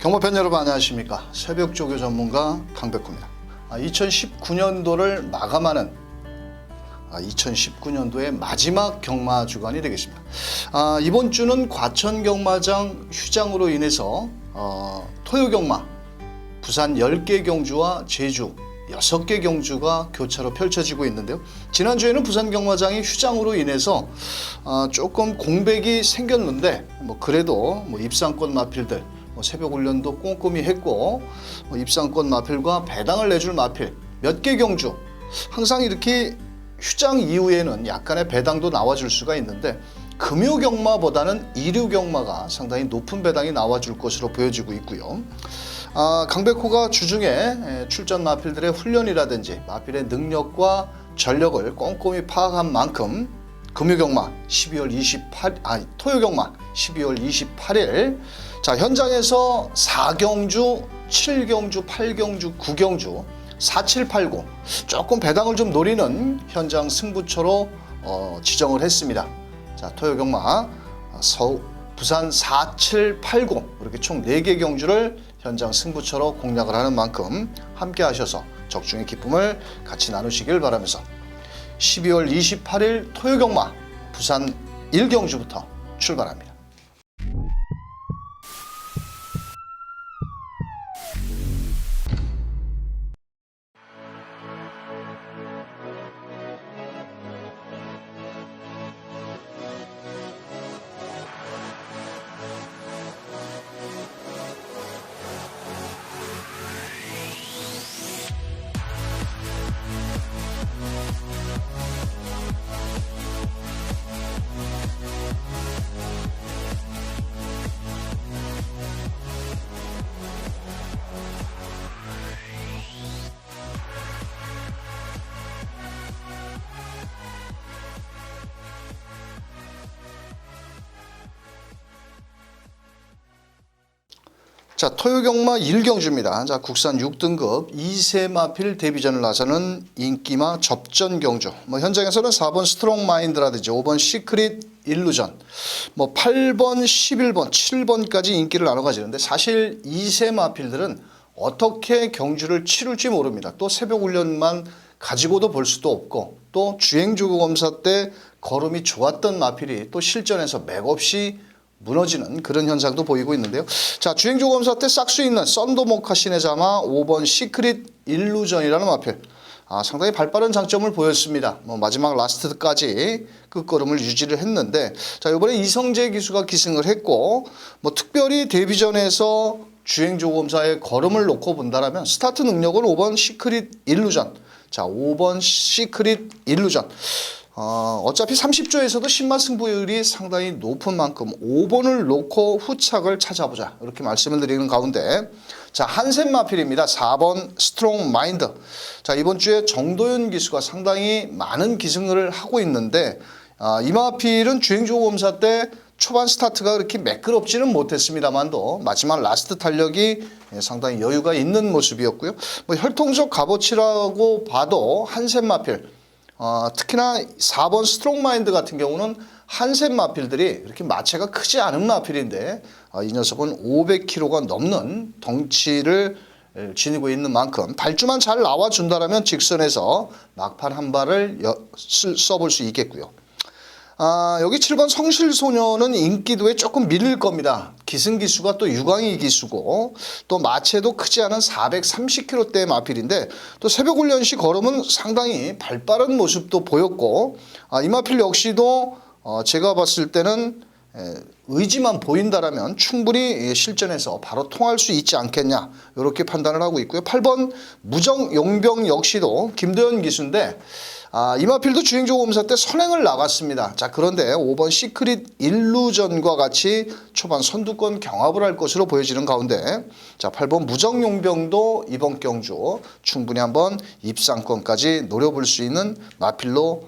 경마팬 여러분 안녕하십니까. 새벽조교 전문가 강백호입니다. 2019년도를 마감하는 2019년도의 마지막 경마 주간이 되겠습니다. 이번 주는 과천 경마장 휴장으로 인해서 토요 경마 부산 10개 경주와 제주 6개 경주가 교차로 펼쳐지고 있는데요. 지난주에는 부산 경마장이 휴장으로 인해서 조금 공백이 생겼는데 그래도 입상권 마필들 새벽 훈련도 꼼꼼히 했고 입상권 마필과 배당을 내줄 마필 몇 개 경주 항상 이렇게 휴장 이후에는 약간의 배당도 나와줄 수가 있는데 금요 경마보다는 일요 경마가 상당히 높은 배당이 나와줄 것으로 보여지고 있고요. 강백호가 주중에 출전 마필들의 훈련이라든지 마필의 능력과 전력을 꼼꼼히 파악한 만큼 금요 경마 12월 28일 토요 경마 12월 28일 자 현장에서 4경주, 7경주, 8경주, 9경주 4789 조금 배당을 좀 노리는 현장 승부처로 지정을 했습니다. 자 토요 경마 부산 4780 이렇게 총 4개 경주를 현장 승부처로 공략을 하는 만큼 함께 하셔서 적중의 기쁨을 같이 나누시길 바라면서 12월 28일 토요 경마 부산 1경주부터 출발합니다. 자, 토요 경마 1경주입니다. 자, 국산 6등급 2세 마필 데뷔전을 나서는 인기마 접전 경주. 현장에서는 4번 스트롱 마인드라든지 5번 시크릿 일루전, 8번, 11번, 7번까지 인기를 나눠 가지는데 사실 2세 마필들은 어떻게 경주를 치룰지 모릅니다. 또 새벽 훈련만 가지고도 볼 수도 없고 또 주행조교 검사 때 걸음이 좋았던 마필이 또 실전에서 맥없이 무너지는 그런 현상도 보이고 있는데요. 자, 주행조 검사 때 싹수 있는 썬더 모카신의 자마 5번 시크릿 일루전이라는 마필. 상당히 발빠른 장점을 보였습니다. 마지막 라스트까지 끝걸음을 유지를 했는데 자, 이번에 이성재 기수가 기승을 했고 특별히 데뷔전에서 주행조 검사의 걸음을 놓고 본다라면 스타트 능력은 5번 시크릿 일루전. 자, 5번 시크릿 일루전. 어차피 30조에서도 신마 승부율이 상당히 높은 만큼 5번을 놓고 후착을 찾아보자 이렇게 말씀을 드리는 가운데 자 한샘 마필입니다. 4번 스트롱 마인드. 자 이번 주에 정도윤 기수가 상당히 많은 기승을 하고 있는데 이 마필은 주행조 검사 때 초반 스타트가 그렇게 매끄럽지는 못했습니다만도 마지막 라스트 탄력이 상당히 여유가 있는 모습이었고요. 혈통적 값어치라고 봐도 한샘 마필 특히나 4번 스트롱 마인드 같은 경우는 한샘 마필들이 이렇게 마체가 크지 않은 마필인데 이 녀석은 500kg가 넘는 덩치를 지니고 있는 만큼 발주만 잘 나와준다면 직선에서 막판 한 발을 써볼 수 있겠고요. 여기 7번 성실소녀는 인기도에 조금 밀릴 겁니다. 기승기수가 또 유광희 기수고 또 마체도 크지 않은 430kg대의 마필인데 또 새벽 훈련 시 걸음은 상당히 발빠른 모습도 보였고 이 마필 역시도 제가 봤을 때는 의지만 보인다라면 충분히 실전에서 바로 통할 수 있지 않겠냐 이렇게 판단을 하고 있고요. 8번 무정 용병 역시도 김도현 기수인데 이 마필도 주행조 검사 때 선행을 나갔습니다. 자 그런데 5번 시크릿 일루전과 같이 초반 선두권 경합을 할 것으로 보여지는 가운데 자 8번 무정용병도 이번 경주 충분히 한번 입상권까지 노려볼 수 있는 마필로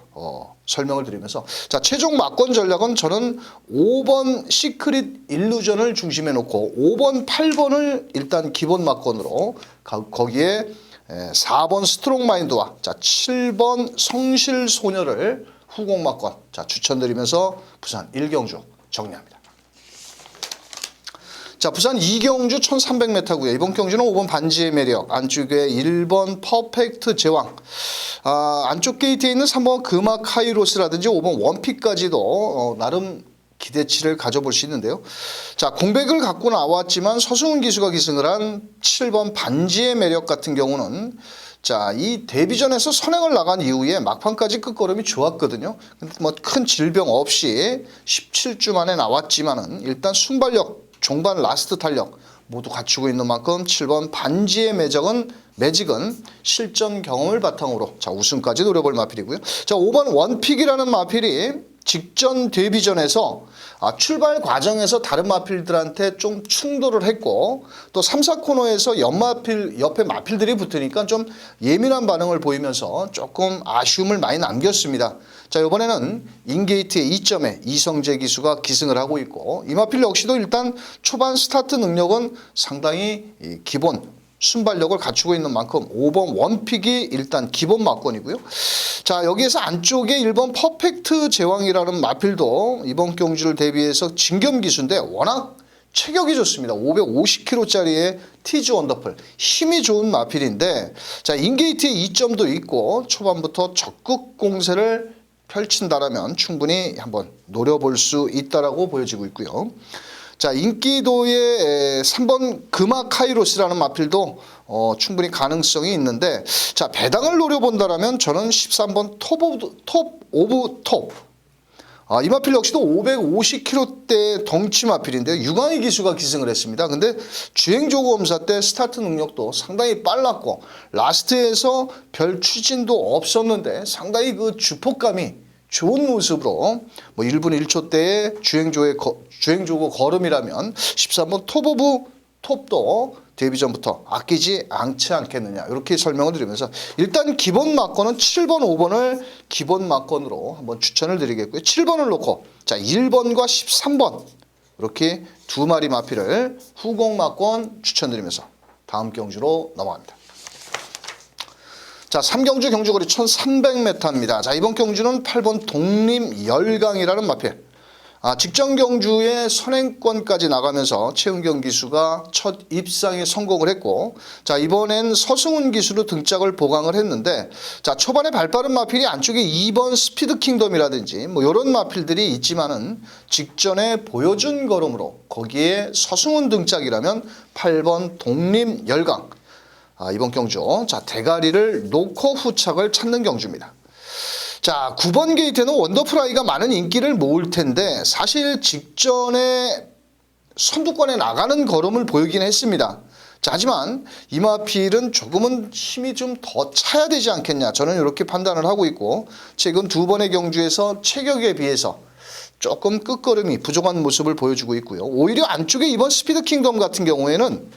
설명을 드리면서 자 최종 막권 전략은 저는 5번 시크릿 일루전을 중심에 놓고 5번 8번을 일단 기본 막권으로 거기에 4번 스트롱 마인드와 자 7번 성실 소녀를 후공 막권 자 추천드리면서 부산 1경주 정리합니다. 자, 부산 이경주 1300m고요. 이번 경주는 5번 반지의 매력, 안쪽에 1번 퍼펙트 제왕, 안쪽 게이트에 있는 3번 금악 카이로스라든지 5번 원픽까지도 나름 기대치를 가져볼 수 있는데요. 자, 공백을 갖고 나왔지만 서승훈 기수가 기승을 한 7번 반지의 매력 같은 경우는 자, 이 데뷔전에서 선행을 나간 이후에 막판까지 끝걸음이 좋았거든요. 근데 뭐 큰 질병 없이 17주 만에 나왔지만은 일단 순발력, 종반 라스트 탄력 모두 갖추고 있는 만큼 7번 반지의 매직은 실전 경험을 바탕으로 자, 우승까지 노려볼 마필이고요. 자, 5번 원픽이라는 마필이 직전 데뷔전에서 출발 과정에서 다른 마필들한테 좀 충돌을 했고 또 3, 4코너에서 옆에 마필들이 붙으니까 좀 예민한 반응을 보이면서 조금 아쉬움을 많이 남겼습니다. 자, 이번에는 인게이트의 2점에 이성재 기수가 기승을 하고 있고 이 마필 역시도 일단 초반 스타트 능력은 상당히 기본 순발력을 갖추고 있는 만큼 5번 원픽이 일단 기본 막권이고요. 자, 여기에서 안쪽에 1번 퍼펙트 제왕이라는 마필도 이번 경주를 대비해서 진겸 기수인데 워낙 체격이 좋습니다. 550kg짜리의 티즈 원더풀 힘이 좋은 마필인데 자, 인게이트에 2점도 있고 초반부터 적극 공세를 펼친다라면 충분히 한번 노려볼 수 있다라고 보여지고 있고요. 자, 인기도의 3번 금악 카이로스라는 마필도 충분히 가능성이 있는데 자, 배당을 노려본다라면 저는 13번 톱 오브 톱. 이 마필 역시도 550kg대 덩치 마필인데요. 유광희 기수가 기승을 했습니다. 근데 주행조고 검사 때 스타트 능력도 상당히 빨랐고 라스트에서 별 추진도 없었는데 상당히 그 주폭감이 좋은 모습으로 뭐 1분 1초대의 주행조고 걸음이라면 13번 톱 오브 톱도 데뷔전부터 아끼지 않지 않겠느냐 이렇게 설명을 드리면서 일단 기본 막건은 7번 5번을 기본 막건으로 한번 추천을 드리겠고요. 7번을 놓고 자, 1번과 13번 이렇게 두 마리 마필을 후공 막건 추천드리면서 다음 경주로 넘어갑니다. 자, 3경주 경주거리 1300m입니다. 자, 이번 경주는 8번 독립열강이라는 마필. 직전 경주에 선행권까지 나가면서 최은경 기수가 첫 입상에 성공을 했고 자, 이번엔 서승훈 기수로 등짝을 보강을 했는데 자, 초반에 발빠른 마필이 안쪽에 2번 스피드 킹덤이라든지 뭐 이런 마필들이 있지만은 직전에 보여준 걸음으로 거기에 서승훈 등짝이라면 8번 독립열강 이번 경주 자, 대가리를 놓고 후착을 찾는 경주입니다. 자, 9번 게이트는 원더프라이가 많은 인기를 모을 텐데 사실 직전에 선두권에 나가는 걸음을 보이긴 했습니다. 자, 하지만 이 마필은 조금은 힘이 좀 더 차야 되지 않겠냐 저는 이렇게 판단을 하고 있고 최근 두 번의 경주에서 체격에 비해서 조금 끝걸음이 부족한 모습을 보여주고 있고요. 오히려 안쪽에 이번 스피드 킹덤 같은 경우에는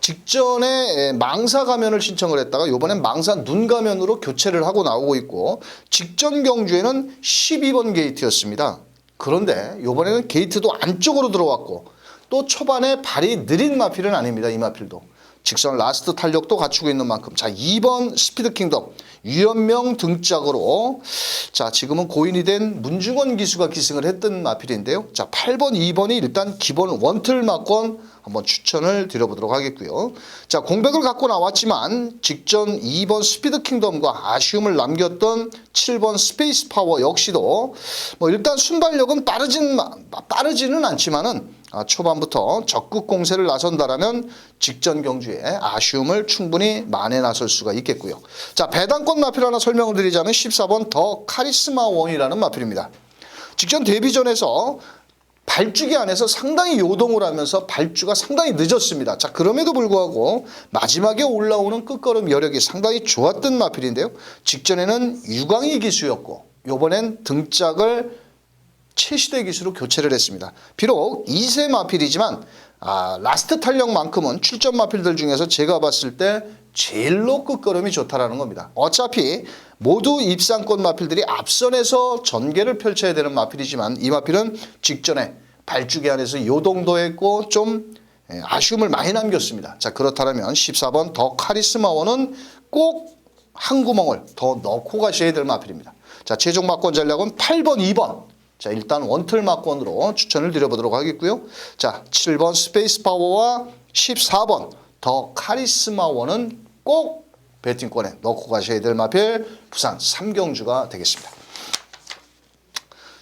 직전에 망사 가면을 신청을 했다가 이번엔 망사 눈 가면으로 교체를 하고 나오고 있고 직전 경주에는 12번 게이트였습니다. 그런데 이번에는 게이트도 안쪽으로 들어왔고 또 초반에 발이 느린 마필은 아닙니다. 이 마필도 직선 라스트 탄력도 갖추고 있는 만큼 자, 2번 스피드 킹덤 유연명 등짝으로 자, 지금은 고인이 된 문중원 기수가 기승을 했던 마필인데요. 자, 8번 2번이 일단 기본 원틀 막권 한번 추천을 드려보도록 하겠고요. 자, 공백을 갖고 나왔지만 직전 2번 스피드 킹덤과 아쉬움을 남겼던 7번 스페이스 파워 역시도 뭐 일단 순발력은 빠르지는 않지만은 초반부터 적극 공세를 나선다라면 직전 경주에 아쉬움을 충분히 만회 나설 수가 있겠고요. 자, 배당권 마필 하나 설명을 드리자면 14번 더 카리스마 원이라는 마필입니다. 직전 데뷔전에서 발주기 안에서 상당히 요동을 하면서 발주가 상당히 늦었습니다. 자, 그럼에도 불구하고 마지막에 올라오는 끝걸음 여력이 상당히 좋았던 마필인데요. 직전에는 유광희 기수였고 이번엔 등짝을 최시대 기수로 교체를 했습니다. 비록 2세 마필이지만 라스트 탄력만큼은 출전 마필들 중에서 제가 봤을 때 제일로 끝걸음이 좋다라는 겁니다. 어차피 모두 입상권 마필들이 앞선에서 전개를 펼쳐야 되는 마필이지만 이 마필은 직전에 발주기 안에서 요동도 했고 좀 아쉬움을 많이 남겼습니다. 자, 그렇다면 14번 더 카리스마원은 꼭 한 구멍을 더 넣고 가셔야 될 마필입니다. 자, 최종 막권 전략은 8번 2번 자, 일단 원틀 막권으로 추천을 드려보도록 하겠고요. 자, 7번 스페이스 파워와 14번 더 카리스마 원은 꼭 배팅권에 넣고 가셔야 될 마필 부산 3경주가 되겠습니다.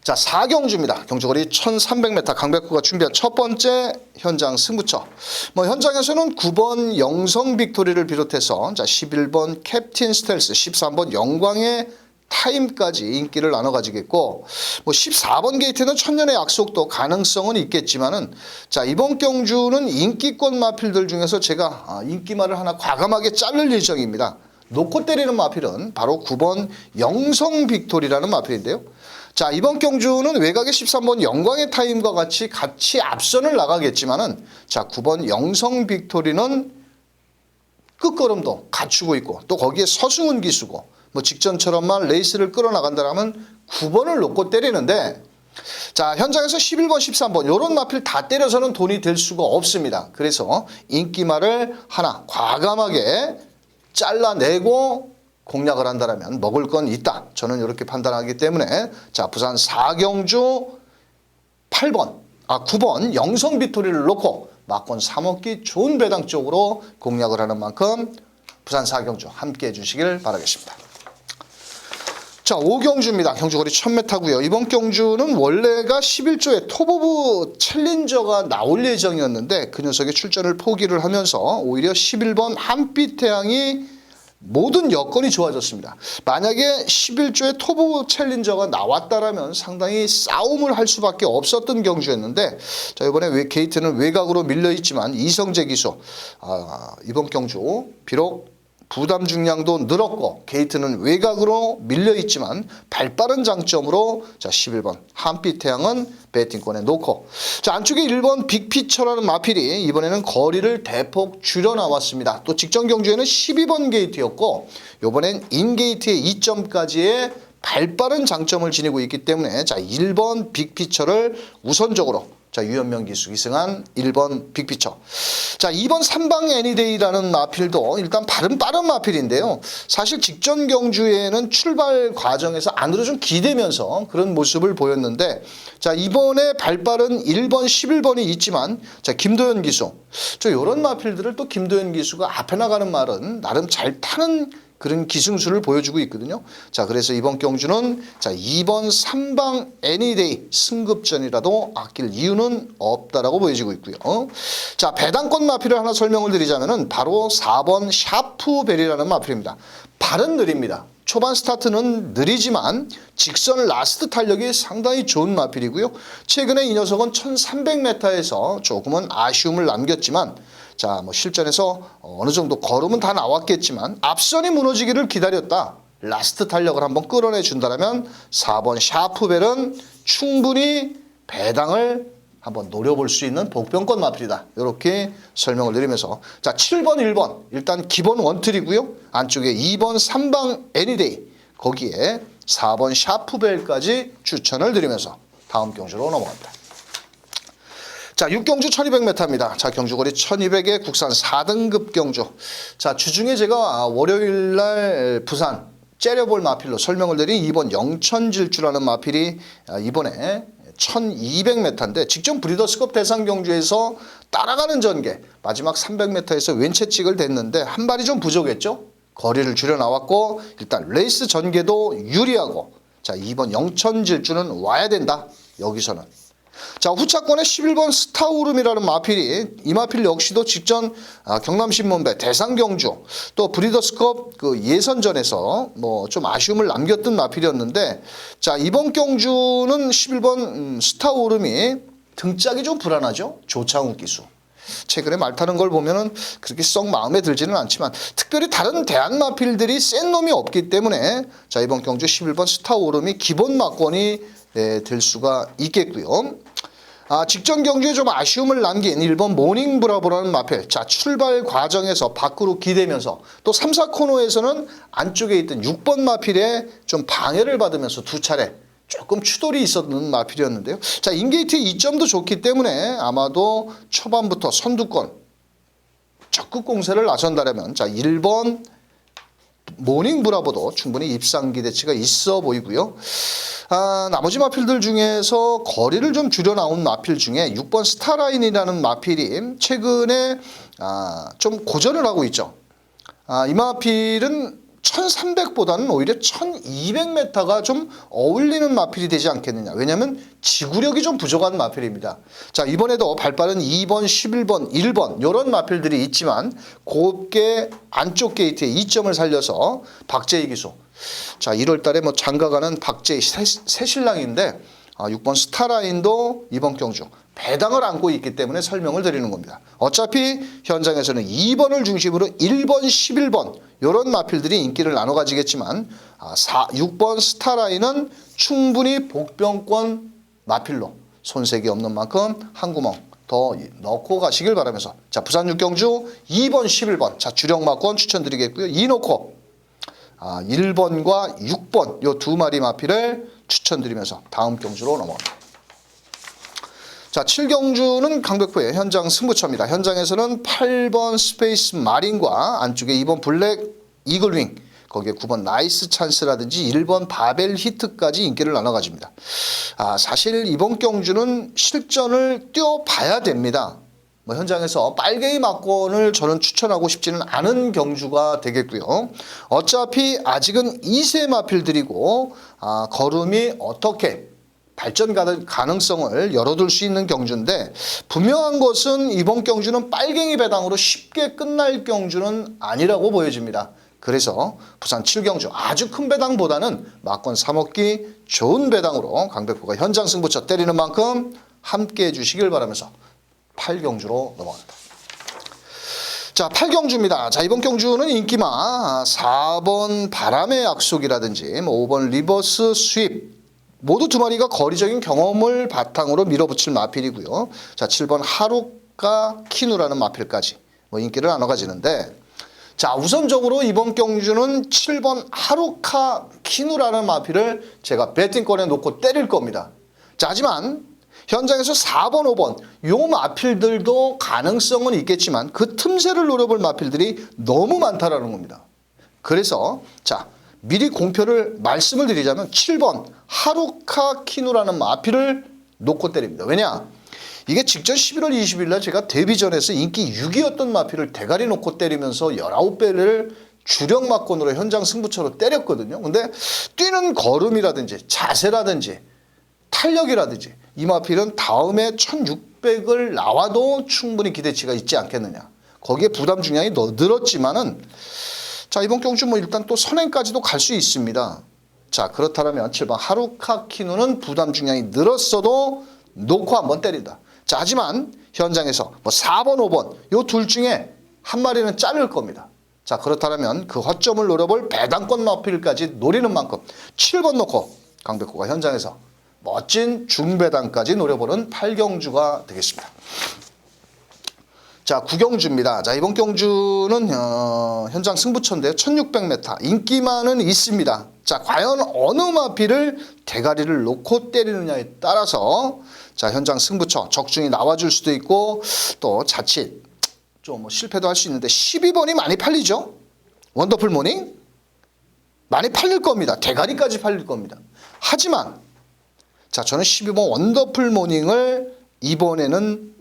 자, 4경주입니다. 경주거리 1300m 강백호가 준비한 첫 번째 현장 승부처. 현장에서는 9번 영성 빅토리를 비롯해서 자, 11번 캡틴 스텔스, 13번 영광의 타임까지 인기를 나눠 가지겠고 14번 게이트는 천년의 약속도 가능성은 있겠지만은 자, 이번 경주는 인기권 마필들 중에서 제가 인기말을 하나 과감하게 자를 예정입니다. 놓고 때리는 마필은 바로 9번 영성 빅토리라는 마필인데요. 자, 이번 경주는 외곽의 13번 영광의 타임과 같이 앞선을 나가겠지만은 자, 9번 영성 빅토리는 끝걸음도 갖추고 있고 또 거기에 서승훈 기수고 직전처럼만 레이스를 끌어나간다면 9번을 놓고 때리는데 자, 현장에서 11번, 13번 이런 마필 다 때려서는 돈이 될 수가 없습니다. 그래서 인기말을 하나 과감하게 잘라내고 공략을 한다면 먹을 건 있다. 저는 이렇게 판단하기 때문에 자, 부산 4경주 9번 영성 빅토리를 놓고 막권 3억기 좋은 배당 쪽으로 공략을 하는 만큼 부산 4경주 함께 해주시길 바라겠습니다. 자, 5경주입니다. 경주거리 1000m고요. 이번 경주는 원래가 11조에 톱오브 챌린저가 나올 예정이었는데 그 녀석의 출전을 포기를 하면서 오히려 11번 한빛태양이 모든 여건이 좋아졌습니다. 만약에 11조에 톱오브 챌린저가 나왔다라면 상당히 싸움을 할 수밖에 없었던 경주였는데 자, 이번에 게이트는 외곽으로 밀려있지만 이성재 기수 이번 경주 비록 부담 중량도 늘었고 게이트는 외곽으로 밀려있지만 발빠른 장점으로 자, 11번 한빛태양은 배팅권에 놓고 자, 안쪽에 1번 빅피처라는 마필이 이번에는 거리를 대폭 줄여 나왔습니다. 또 직전 경주에는 12번 게이트였고 이번엔 인게이트의 2점까지의 발빠른 장점을 지니고 있기 때문에 자, 1번 빅피처를 우선적으로 자, 유현명 기수 기승한 1번 빅피처. 자, 2번 삼방 애니데이라는 마필도 일단 빠른 마필인데요. 사실 직전 경주에는 출발 과정에서 안으로 좀 기대면서 그런 모습을 보였는데 자, 이번에 발빠른 1번, 11번이 있지만 자, 김도현 기수. 이런 마필들을 또 김도현 기수가 앞에 나가는 말은 나름 잘 타는 그런 기승수를 보여주고 있거든요. 자, 그래서 이번 경주는 자, 2번 3방 애니데이 승급전이라도 아낄 이유는 없다라고 보여지고 있고요. 자, 배당권 마필을 하나 설명을 드리자면은 바로 4번 샤프벨이라는 마필입니다. 발은 느립니다. 초반 스타트는 느리지만 직선 라스트 탄력이 상당히 좋은 마필이고요. 최근에 이 녀석은 1300m에서 조금은 아쉬움을 남겼지만 자, 실전에서 어느 정도 걸음은 다 나왔겠지만 앞선이 무너지기를 기다렸다. 라스트 탄력을 한번 끌어내 준다면 4번 샤프벨은 충분히 배당을 한번 노려볼 수 있는 복병권 마필이다. 이렇게 설명을 드리면서 자, 7번 1번 일단 기본 원틀이고요. 안쪽에 2번 3방 애니데이 거기에 4번 샤프벨까지 추천을 드리면서 다음 경주로 넘어갑니다. 자, 6경주 1200m입니다. 자, 경주거리 1200의 국산 4등급 경주. 자, 주중에 제가 월요일날 부산 째려볼 마필로 설명을 드린 2번 영천질주라는 마필이 이번에 1200m인데 직전 브리더스컵 대상 경주에서 따라가는 전개 마지막 300m에서 왼채찍을 댔는데 한 발이 좀 부족했죠. 거리를 줄여 나왔고 일단 레이스 전개도 유리하고 자, 2번 영천질주는 와야 된다. 여기서는 자, 후차권에 11번 스타우름이라는 마필이 이 마필 역시도 직전 경남신문배 대상경주 또 브리더스컵 그 예선전에서 좀 아쉬움을 남겼던 마필이었는데 자, 이번 경주는 11번 스타우름이 등짝이 좀 불안하죠. 조창욱 기수. 최근에 말 타는 걸 보면은 그렇게 썩 마음에 들지는 않지만 특별히 다른 대안 마필들이 센 놈이 없기 때문에 자, 이번 경주 11번 스타우름이 기본 막권이 될 수가 있겠고요. 직전 경주에 좀 아쉬움을 남긴 1번 모닝 브라보라는 마필. 자, 출발 과정에서 밖으로 기대면서 또 3, 4코너에서는 안쪽에 있던 6번 마필에 좀 방해를 받으면서 두 차례 조금 추돌이 있었던 마필이었는데요. 자, 인게이트의 2점도 좋기 때문에 아마도 초반부터 선두권 적극 공세를 나선다면 자, 1번 모닝 브라보도 충분히 입상 기대치가 있어 보이고요. 나머지 마필들 중에서 거리를 좀 줄여 나온 마필 중에 6번 스타라인이라는 마필이 최근에 좀 고전을 하고 있죠. 이 마필은 1300보다는 오히려 1200m가 좀 어울리는 마필이 되지 않겠느냐. 왜냐하면 지구력이 좀 부족한 마필입니다. 자, 이번에도 발빠른 2번, 11번, 1번 이런 마필들이 있지만 곱게 안쪽 게이트에 2점을 살려서 박재희 기수. 자, 1월 달에 뭐 장가가는 박재희 새신랑인데 6번 스타라인도 이번 경주 배당을 안고 있기 때문에 설명을 드리는 겁니다. 어차피 현장에서는 2번을 중심으로 1번, 11번 이런 마필들이 인기를 나눠 가지겠지만 6번 스타라인은 충분히 복병권 마필로 손색이 없는 만큼 한 구멍 더 넣고 가시길 바라면서 자, 부산 6경주 2번, 11번 자, 주력 마권 추천드리겠고요. 이 놓고 1번과 6번 이 두 마리 마필을 추천드리면서 다음 경주로 넘어갑니다. 자, 7경주는 강백호의 현장 승부처입니다. 현장에서는 8번 스페이스 마린과 안쪽에 2번 블랙 이글윙, 거기에 9번 나이스 찬스라든지 1번 바벨 히트까지 인기를 나눠 가집니다. 사실 이번 경주는 실전을 뛰어봐야 됩니다. 뭐 현장에서 빨갱이 막권을 저는 추천하고 싶지는 않은 경주가 되겠고요. 어차피 아직은 2세 마필들이고 걸음이 어떻게 발전 가능성을 열어둘 수 있는 경주인데 분명한 것은 이번 경주는 빨갱이 배당으로 쉽게 끝날 경주는 아니라고 보여집니다. 그래서 부산 7경주 아주 큰 배당보다는 막권 사먹기 좋은 배당으로 강백호가 현장 승부처 때리는 만큼 함께해 주시길 바라면서 8경주로 넘어갑니다. 자, 8경주입니다. 자, 이번 경주는 인기마 4번 바람의 약속이라든지 5번 리버스 스윕 모두 두 마리가 거리적인 경험을 바탕으로 밀어붙일 마필이고요. 자, 7번 하루카 키누라는 마필까지 인기를 나눠 가지는데 자, 우선적으로 이번 경주는 7번 하루카 키누라는 마필을 제가 배팅권에 놓고 때릴 겁니다. 자, 하지만 현장에서 4번, 5번 요 마필들도 가능성은 있겠지만 그 틈새를 노려볼 마필들이 너무 많다라는 겁니다. 그래서 자, 미리 공표를 말씀을 드리자면 7번 하루카 키누라는 마필을 놓고 때립니다. 왜냐? 이게 직전 11월 20일 날 제가 데뷔전에서 인기 6위였던 마필을 대가리 놓고 때리면서 19배를 주력 막권으로 현장 승부처로 때렸거든요. 근데 뛰는 걸음이라든지 자세라든지 탄력이라든지 이 마필은 다음에 1600을 나와도 충분히 기대치가 있지 않겠느냐. 거기에 부담 중량이 늘었지만은 자, 이번 경주 일단 또 선행까지도 갈 수 있습니다. 자, 그렇다면 7번 하루카 키누는 부담 중량이 늘었어도 놓고 한번 때린다. 자, 하지만 현장에서 4번, 5번 요 둘 중에 한 마리는 자를 겁니다. 자, 그렇다면 그 허점을 노려볼 배당권 마필까지 노리는 만큼 7번 놓고 강백호가 현장에서 멋진 중배당까지 노려보는 8경주가 되겠습니다. 자, 9경주입니다. 자, 이번 경주는 현장 승부처인데 1600m 인기만은 있습니다. 자, 과연 어느 마필을 대가리를 놓고 때리느냐에 따라서 자, 현장 승부처 적중이 나와줄 수도 있고 또 자칫 좀 실패도 할 수 있는데 12번이 많이 팔리죠. 원더풀 모닝 많이 팔릴 겁니다. 대가리까지 팔릴 겁니다. 하지만 자, 저는 12번 원더풀 모닝을 이번에는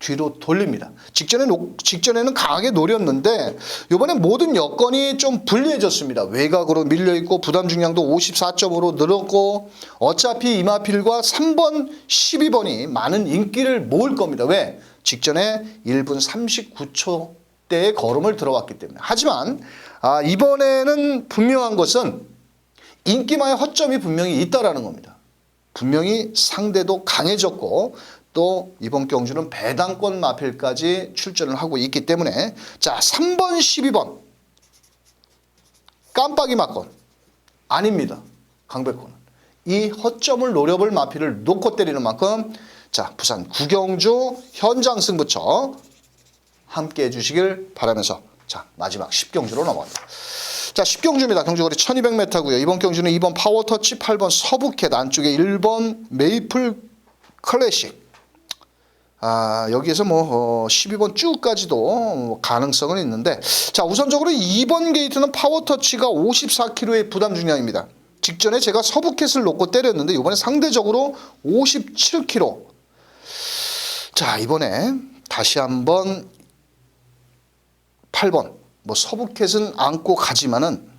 뒤로 돌립니다. 직전에는 강하게 노렸는데 이번에 모든 여건이 좀 불리해졌습니다. 외곽으로 밀려있고 부담 중량도 54점으로 늘었고 어차피 이마필과 3번, 12번이 많은 인기를 모을 겁니다. 왜? 직전에 1분 39초대의 걸음을 들어왔기 때문에. 하지만 이번에는 분명한 것은 인기마의 허점이 분명히 있다라는 겁니다. 분명히 상대도 강해졌고 또 이번 경주는 배당권 마필까지 출전을 하고 있기 때문에 자, 3번, 12번 깜빡이 막권 아닙니다. 강백호는 이 허점을 노려볼 마필을 놓고 때리는 만큼 자, 부산 9경주 현장 승부처 함께 해주시길 바라면서 자, 마지막 10경주로 넘어갑니다. 자, 10경주입니다. 경주거리 1200m고요. 이번 경주는 2번 파워터치, 8번 서부캣, 안쪽에 1번 메이플 클래식. 여기에서 12번 쭉까지도 가능성은 있는데, 자, 우선적으로 2번 게이트는 파워터치가 54kg의 부담 중량입니다. 직전에 제가 서브캣을 놓고 때렸는데 이번에 상대적으로 57kg. 자, 이번에 다시 한번 8번 서브캣은 안고 가지만은,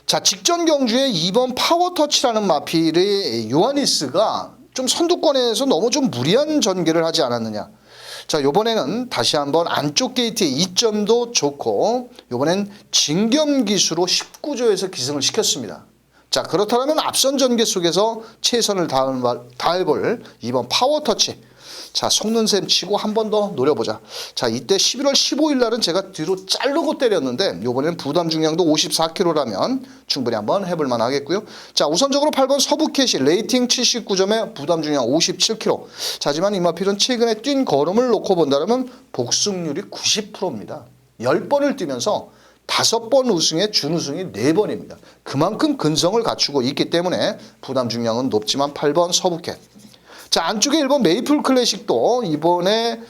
자, 직전 경주에 2번 파워터치라는 마필의 요하니스가 좀 선두권에서 너무 좀 무리한 전개를 하지 않았느냐. 자, 요번에는 다시 한번 안쪽 게이트의 이점도 좋고, 요번엔 진겸기수로 19조에서 기승을 시켰습니다. 자, 그렇다면 앞선 전개 속에서 최선을 다해볼 2번 파워터치. 자, 속는 셈 치고 한 번 더 노려보자. 자, 이때 11월 15일 날은 제가 뒤로 자르고 때렸는데 이번에는 부담 중량도 54kg라면 충분히 한번 해볼만 하겠고요. 자, 우선적으로 8번 서브캣이 레이팅 79점에 부담 중량 57kg. 자, 하지만 이 마필은 최근에 뛴 걸음을 놓고 본다면 복승률이 90%입니다. 10번을 뛰면서 5번 우승에 준우승이 4번입니다. 그만큼 근성을 갖추고 있기 때문에 부담 중량은 높지만 8번 서브캣. 자, 안쪽에 1번 메이플 클래식도 이번에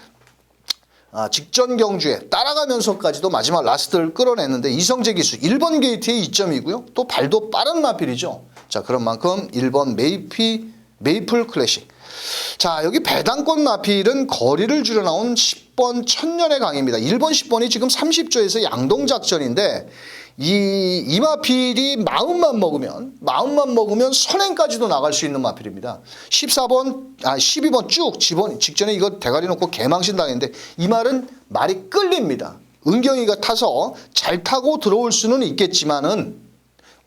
직전 경주에 따라가면서까지도 마지막 라스트를 끌어냈는데 이성재 기수 1번 게이트의 이점이고요. 또 발도 빠른 마필이죠. 자, 그런 만큼 1번 메이플 클래식. 자, 여기 배당권 마필은 거리를 줄여 나온 10번 천년의 강입니다. 1번 10번이 지금 30조에서 양동작전인데 이 마필이 마음만 먹으면 선행까지도 나갈 수 있는 마필입니다. 12번 쭉 직전에 이거 대가리 놓고 개망신 당했는데 이 말은 말이 끌립니다. 은경이가 타서 잘 타고 들어올 수는 있겠지만은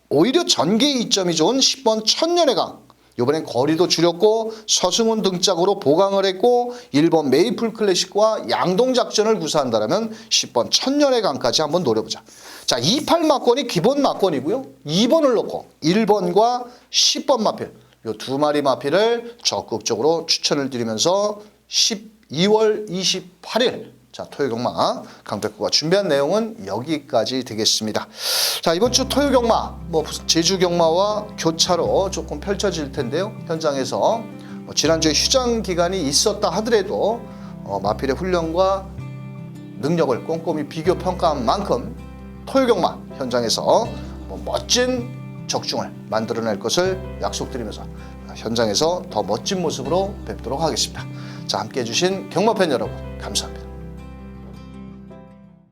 오히려 전개 이점이 좋은 10번 천년의 강. 이번엔 거리도 줄였고 서승훈 등짝으로 보강을 했고 1번 메이플 클래식과 양동작전을 구사한다면 10번 천년의 강까지 한번 노려보자. 자, 28 막권이 기본 막권이고요. 2번을 놓고 1번과 10번 마필, 이 두 마리 마필을 적극적으로 추천을 드리면서 12월 28일 자, 토요경마 강백호가 준비한 내용은 여기까지 되겠습니다. 자, 이번 주 토요경마 제주경마와 교차로 조금 펼쳐질 텐데요. 현장에서 지난주에 휴장 기간이 있었다 하더라도 마필의 훈련과 능력을 꼼꼼히 비교 평가한 만큼 토요경마 현장에서 멋진 적중을 만들어낼 것을 약속드리면서 현장에서 더 멋진 모습으로 뵙도록 하겠습니다. 자, 함께해 주신 경마팬 여러분 감사합니다.